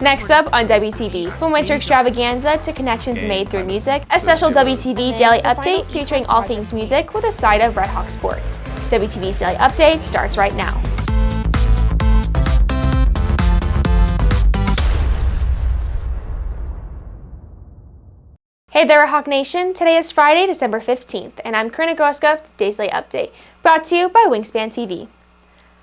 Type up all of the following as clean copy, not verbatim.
Next up on WTV, from Winter Extravaganza to connections made through music, a special WTV Daily Update featuring all things music with a side of Redhawks sports. WTV's Daily Update starts right now. Hey there, Hawk Nation. Today is Friday, December 15th, and I'm Karina Groskov with today's Daily Update, brought to you by Wingspan TV.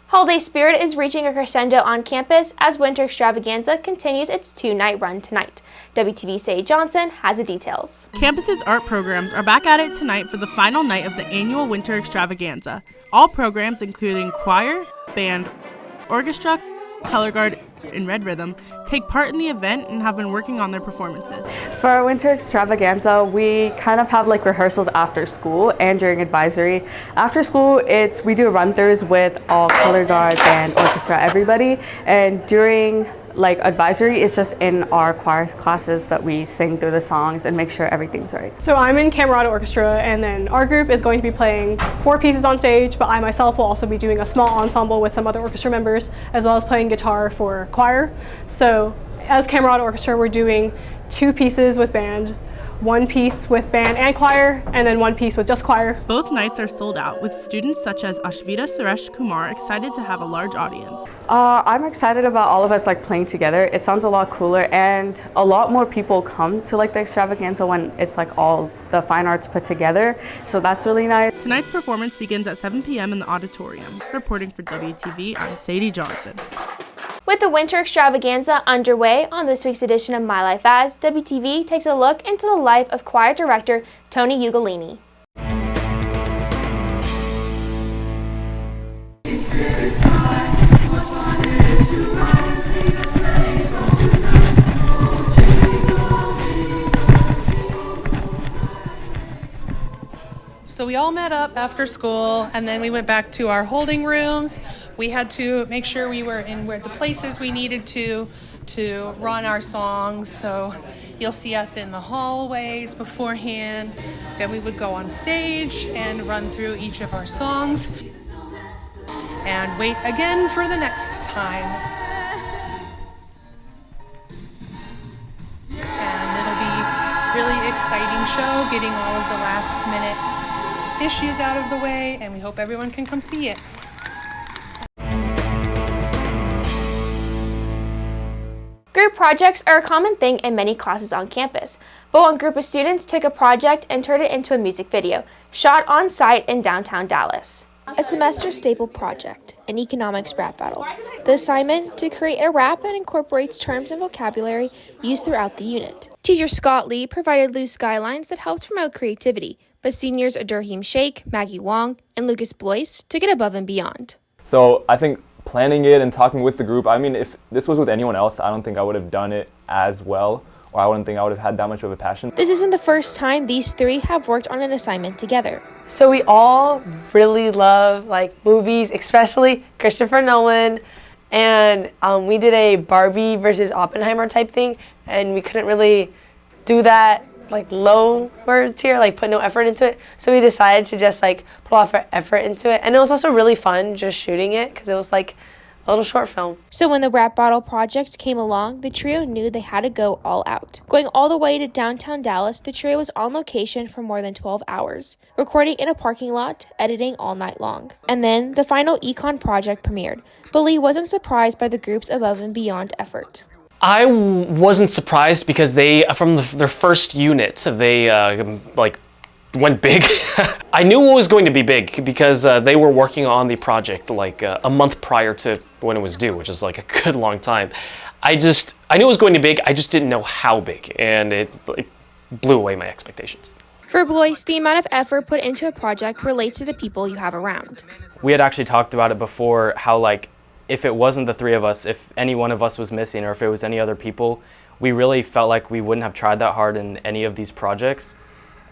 Holiday spirit is reaching a crescendo on campus as Winter Extravaganza continues its two-night run tonight. WTV's Sadie Johnson has the details. Campus's art programs are back at it tonight for the final night of the annual Winter Extravaganza. All programs, including choir, band, orchestra, color guard, and Red Rhythm, take part in the event and have been working on their performances. For our Winter Extravaganza, we kind of have like rehearsals after school and during advisory. After school, we do run-throughs with all color guard, band, orchestra, everybody, and during like advisory, it's just in our choir classes that we sing through the songs and make sure everything's right. So I'm in Camerata Orchestra, and then our group is going to be playing 4 pieces on stage, but I myself will also be doing a small ensemble with some other orchestra members, as well as playing guitar for choir. So as Camerata Orchestra, we're doing 2 pieces with band, 1 piece with band and choir, and then 1 piece with just choir. Both nights are sold out, with students such as Ashvita Suresh Kumar excited to have a large audience. I'm excited about all of us like playing together. It sounds a lot cooler, and a lot more people come to like the extravaganza when it's like all the fine arts put together. So that's really nice. Tonight's performance begins at 7 p.m. in the auditorium. Reporting for WTV, I'm Sadie Johnson. With the Winter Extravaganza underway on this week's edition of My Life As, WTV takes a look into the life of choir director Tony Ugolini. So we all met up after school, and then we went back to our holding rooms. We had to make sure we were in where the places we needed to run our songs. So you'll see us in the hallways beforehand. Then we would go on stage and run through each of our songs and wait again for the next time. And it'll be a really exciting show, getting all of the last minute issues out of the way, and we hope everyone can come see it. Group projects are a common thing in many classes on campus, but one group of students took a project and turned it into a music video, shot on site in downtown Dallas. A semester staple project, an economics rap battle. The assignment, to create a rap that incorporates terms and vocabulary used throughout the unit. Teacher Scott Lee provided loose guidelines that helped promote creativity, but seniors Adurheem Sheikh, Maggie Wong, and Lucas Blois took it above and beyond. So I think planning it and talking with the group, I mean, if this was with anyone else, I don't think I would have done it as well, or I wouldn't think I would have had that much of a passion. This isn't the first time these 3 have worked on an assignment together. So we all really love like movies, especially Christopher Nolan, and we did a Barbie versus Oppenheimer type thing, and we couldn't really do that like low words here, like put no effort into it. So we decided to just like put a lot of effort into it. And it was also really fun just shooting it because it was like a little short film. So when the rap battle project came along, the trio knew they had to go all out. Going all the way to downtown Dallas, the trio was on location for more than 12 hours, recording in a parking lot, editing all night long. And then the final econ project premiered, but Lee wasn't surprised by the group's above and beyond effort. I wasn't surprised because from their first unit, they went big. I knew it was going to be big because they were working on the project like a month prior to when it was due, which is like a good long time. I knew it was going to be big, I just didn't know how big, and it blew away my expectations. For Blois, the amount of effort put into a project relates to the people you have around. We had actually talked about it before, how like if it wasn't the 3 of us, if any one of us was missing, or if it was any other people, we really felt like we wouldn't have tried that hard in any of these projects.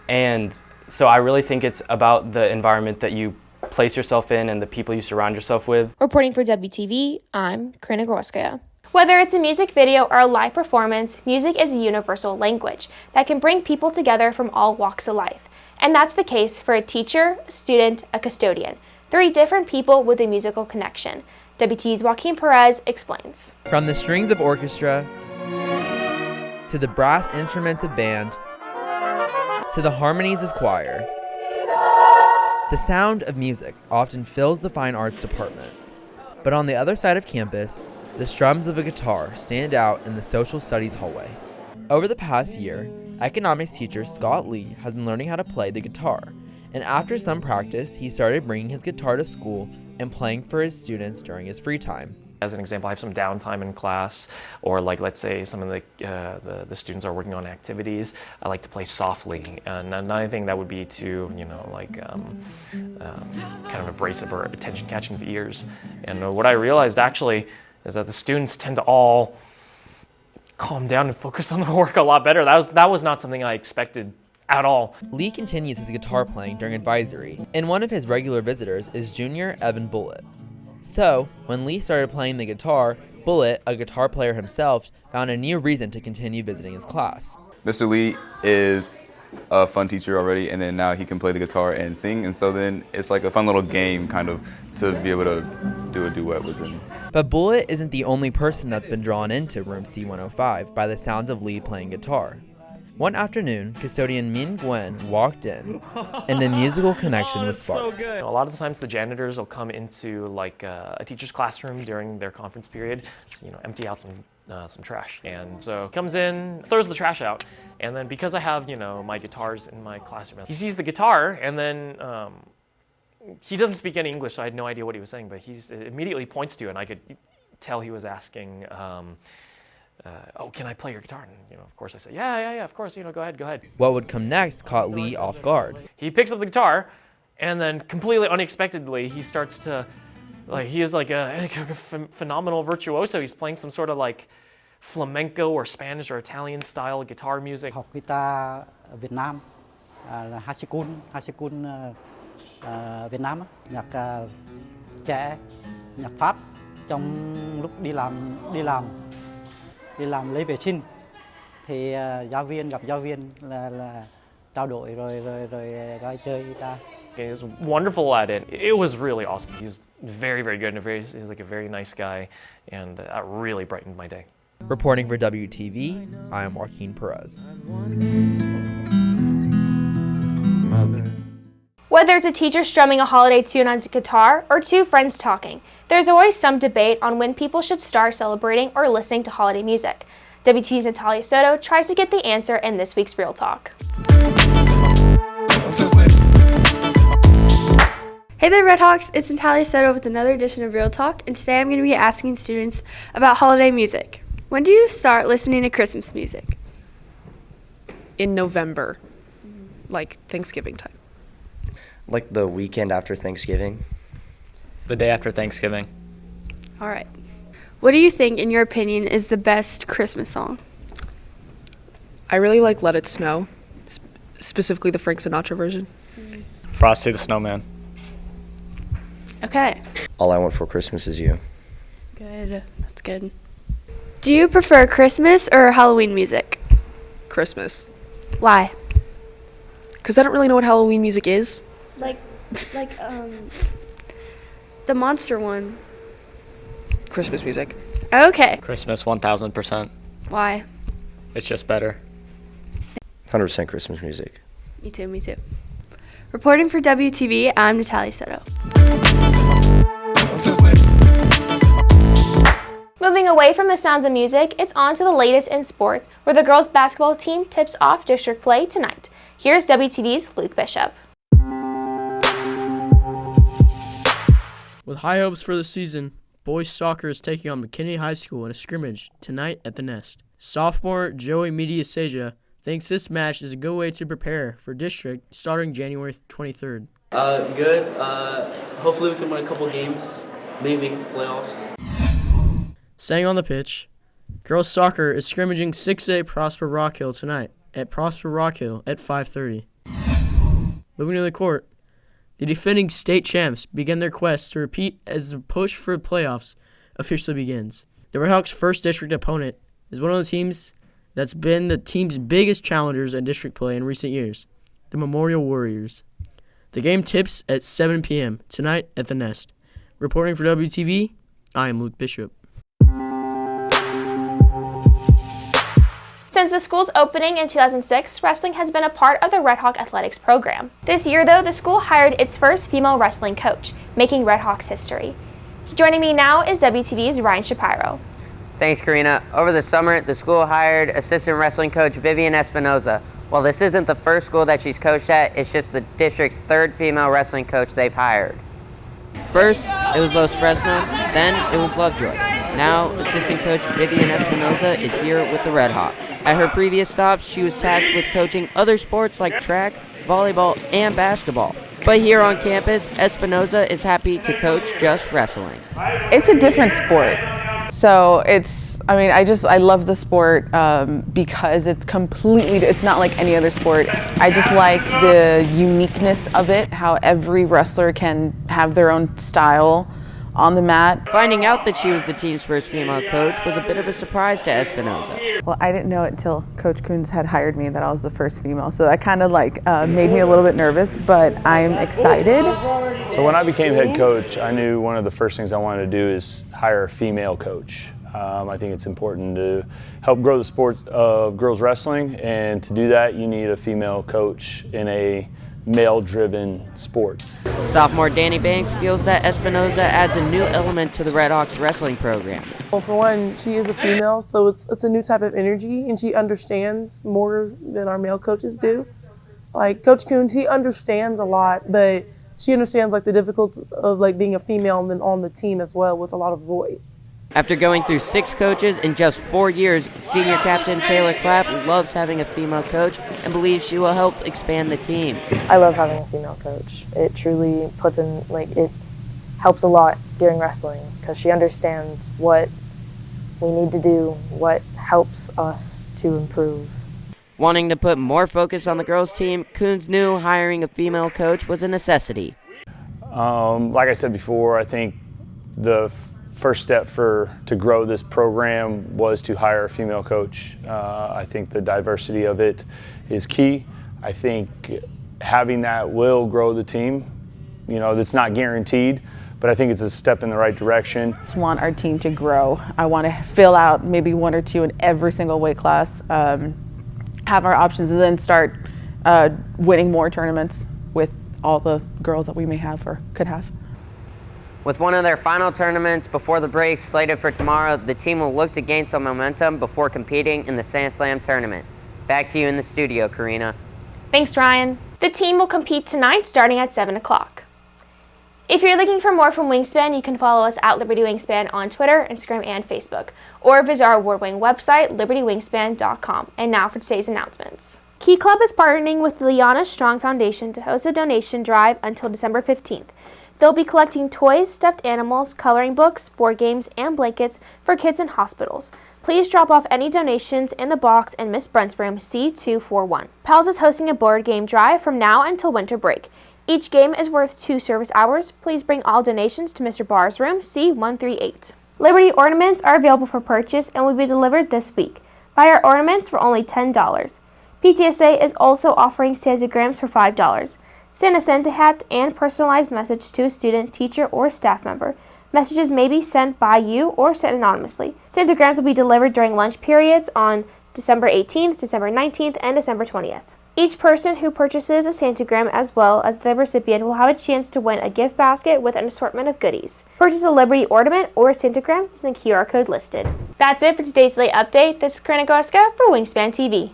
And so I really think it's about the environment that you place yourself in and the people you surround yourself with. Reporting for WTV, I'm Karina Groskaya. Whether it's a music video or a live performance, music is a universal language that can bring people together from all walks of life. And that's the case for a teacher, a student, a custodian. 3 different people with a musical connection. WTV's Joaquin Perez explains. From the strings of orchestra to the brass instruments of band, to the harmonies of choir. The sound of music often fills the fine arts department. But on the other side of campus, the strums of a guitar stand out in the social studies hallway. Over the past year, economics teacher Scott Lee has been learning how to play the guitar, and after some practice, he started bringing his guitar to school and playing for his students during his free time. As an example, I have some downtime in class, or like let's say some of the students are working on activities. I like to play softly, and another thing that would be to kind of abrasive or attention-catching the ears. And what I realized actually is that the students tend to all calm down and focus on their work a lot better. That was not something I expected at all. Lee continues his guitar playing during advisory, and one of his regular visitors is junior Evan Bullitt. So, when Lee started playing the guitar, Bullitt, a guitar player himself, found a new reason to continue visiting his class. Mr. Lee is a fun teacher already, and then now he can play the guitar and sing, and so then it's like a fun little game kind of to be able to do a duet with him. But Bullitt isn't the only person that's been drawn into room C105 by the sounds of Lee playing guitar. One afternoon, custodian Min Gwen walked in, and a musical connection was sparked. A lot of the times the janitors will come into like a teacher's classroom during their conference period, empty out some trash. And so comes in, throws the trash out, and then because I have my guitars in my classroom, he sees the guitar, and then he doesn't speak any English, so I had no idea what he was saying, but he immediately points to it, and I could tell he was asking, oh, can I play your guitar? And of course I said, yeah, of course, go ahead. What would come next caught Lee off guard. He picks up the guitar, and then completely unexpectedly, he starts to, he is like a phenomenal virtuoso. He's playing some sort of like flamenco or Spanish or Italian style guitar music. Học guitar ở Việt Nam là Hachikun Việt Nam, nhạc trẻ, nhạc Pháp trong lúc đi làm lấy vệ sinh thì gặp giáo viên là trao đổi rồi gọi chơi guitar. He's wonderful at it. It was really awesome. He's very, very good and he's like a very nice guy, and that really brightened my day. Reporting for WTV, I am Joaquin Perez. Whether it's a teacher strumming a holiday tune on his guitar or two friends talking, there's always some debate on when people should start celebrating or listening to holiday music. WTV's Natalia Soto tries to get the answer in this week's Real Talk. Hey there, Redhawks. It's Natalia Soto with another edition of Real Talk, and today I'm going to be asking students about holiday music. When do you start listening to Christmas music? In November, like Thanksgiving time. Like the weekend after Thanksgiving. The day after Thanksgiving. All right. What do you think, in your opinion, is the best Christmas song? I really like Let It Snow, specifically the Frank Sinatra version. Frosty the Snowman. Okay. All I Want for Christmas Is You. Good. That's good. Do you prefer Christmas or Halloween music? Christmas. Why? Because I don't really know what Halloween music is. Like the monster one. Christmas music. Okay. Christmas 1000%. Why? It's just better. 100% Christmas music. Me too. Reporting for WTV, I'm Natalia Soto. Moving away from the sounds of music, it's on to the latest in sports, where the girls' basketball team tips off district play tonight. Here's WTV's Luke Bishop. With high hopes for the season, boys soccer is taking on McKinney High School in a scrimmage tonight at the Nest. Sophomore Joey Mediaseja thinks this match is a good way to prepare for district starting January 23rd. Good. Hopefully we can win a couple games, maybe make it to playoffs. Staying on the pitch, girls soccer is scrimmaging 6A Prosper Rock Hill tonight at Prosper Rock Hill at 5:30. Moving to the court, the defending state champs begin their quest to repeat as the push for the playoffs officially begins. The Redhawks' first district opponent is one of the teams that's been the team's biggest challengers in district play in recent years, the Memorial Warriors. The game tips at 7 p.m. tonight at the Nest. Reporting for WTV, I am Luke Bishop. Since the school's opening in 2006, wrestling has been a part of the Redhawk athletics program. This year, though, the school hired its first female wrestling coach, making Redhawks history. Joining me now is WTV's Ryan Shapiro. Thanks, Karina. Over the summer, the school hired assistant wrestling coach Vivian Espinoza. While this isn't the first school that she's coached at, it's just the district's third female wrestling coach they've hired. First, it was Los Fresnos, then it was Lovejoy. Now, assistant coach Vivian Espinoza is here with the Redhawks. At her previous stops, she was tasked with coaching other sports like track, volleyball, and basketball. But here on campus, Espinoza is happy to coach just wrestling. It's a different sport. So I love the sport because it's not like any other sport. I just like the uniqueness of it, how every wrestler can have their own style on the mat. Finding out that she was the team's first female coach was a bit of a surprise to Espinoza. Well, I didn't know it until Coach Coons had hired me that I was the first female. So that kind of made me a little bit nervous, but I'm excited. So when I became head coach, I knew one of the first things I wanted to do is hire a female coach. I think it's important to help grow the sport of girls wrestling, and to do that, you need a female coach in a male-driven sport. Sophomore Danny Banks feels that Espinoza adds a new element to the Redhawks wrestling program. Well, for one, she is a female, so it's a new type of energy, and she understands more than our male coaches do. Like Coach Coons, he understands a lot, but she understands the difficulty of being a female and then on the team as well with a lot of voice. After going through 6 coaches in just 4 years, senior captain Taylor Clapp loves having a female coach and believes she will help expand the team. I love having a female coach. It truly it helps a lot during wrestling because she understands what we need to do, what helps us to improve. Wanting to put more focus on the girls' team, Coons knew hiring a female coach was a necessity. Like I said before, I think the first step to grow this program was to hire a female coach. I think the diversity of it is key. I think having that will grow the team. That's not guaranteed, but I think it's a step in the right direction. I just want our team to grow. I want to fill out maybe 1 or 2 in every single weight class, have our options, and then start winning more tournaments with all the girls that we may have or could have. With one of their final tournaments before the break slated for tomorrow, the team will look to gain some momentum before competing in the Sand Slam tournament. Back to you in the studio, Karina. Thanks, Ryan. The team will compete tonight starting at 7 o'clock. If you're looking for more from Wingspan, you can follow us at Liberty Wingspan on Twitter, Instagram, and Facebook, or visit our award-winning website, libertywingspan.com. And now for today's announcements. Key Club is partnering with the Liana Strong Foundation to host a donation drive until December 15th. They'll be collecting toys, stuffed animals, coloring books, board games, and blankets for kids in hospitals. Please drop off any donations in the box in Miss Brent's room C241. PALS is hosting a board game drive from now until winter break. Each game is worth 2 service hours. Please bring all donations to Mr. Barr's room C138. Liberty ornaments are available for purchase and will be delivered this week. Buy our ornaments for only $10. PTSA is also offering Santagrams for $5. Send a Santa hat and personalized message to a student, teacher, or staff member. Messages may be sent by you or sent anonymously. Santagrams will be delivered during lunch periods on December 18th, December 19th, and December 20th. Each person who purchases a Santagram as well as the recipient will have a chance to win a gift basket with an assortment of goodies. Purchase a Liberty ornament or a Santagram using the QR code listed. That's it for today's late update. This is Karina Goska for Wingspan TV.